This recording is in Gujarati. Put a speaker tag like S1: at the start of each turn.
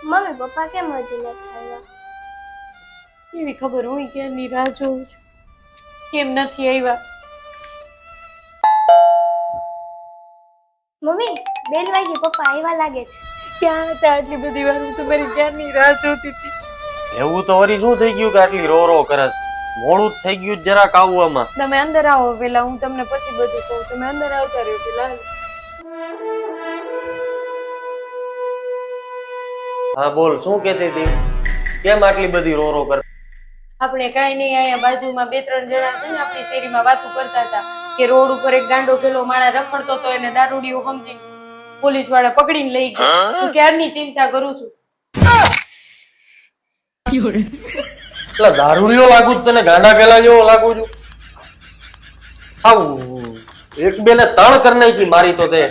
S1: મમ્મી પપ્પા કેમ હજી નથી આવ્યા?
S2: એવી ખબર હું ક્યારની રાહ જોઉં છું, કેમ નથી આવ્યા.
S1: મમ્મી બેલ વાગી, પપ્પા આવ્યા લાગે છે.
S2: ક્યાં હતા આટલી બધી વાર? હું તમારી ક્યારની રાહ જોતી હતી.
S3: એવું તો વળી શું થઈ ગયું કે આટલી રો રો કરે છે? મોડું જ થઈ ગયું જરાક આવવામાં.
S2: તમે અંદર આવો પેલા, હું તમને પછી બધું કહું. તમે અંદર આવતા રહ્યો પેલા.
S3: હા બોલ, શું કહેતી હતી? કેમ આટલી બધી રો રો કરતી?
S2: આપણે કાંઈ નહીં, અહીંયા બાજુમાં 2-3 જણા છે ને આપણી શેરીમાં વાતો કરતા હતા કે રોડ ઉપર એક ગાંડો પેલો માણસ રખડતો હતો, એને દારૂડિયો સમજી પોલીસ વાળા પકડીને લઈ ગયા. હું ક્યારની ચિંતા કરું છું.
S3: એટલે દારૂડિયો લાગુ જ તને? ગાંડા પેલા જેવો લાગુ છું? હાઉ એક બે ને ત્રણ કરી નાખી મારી તો તે.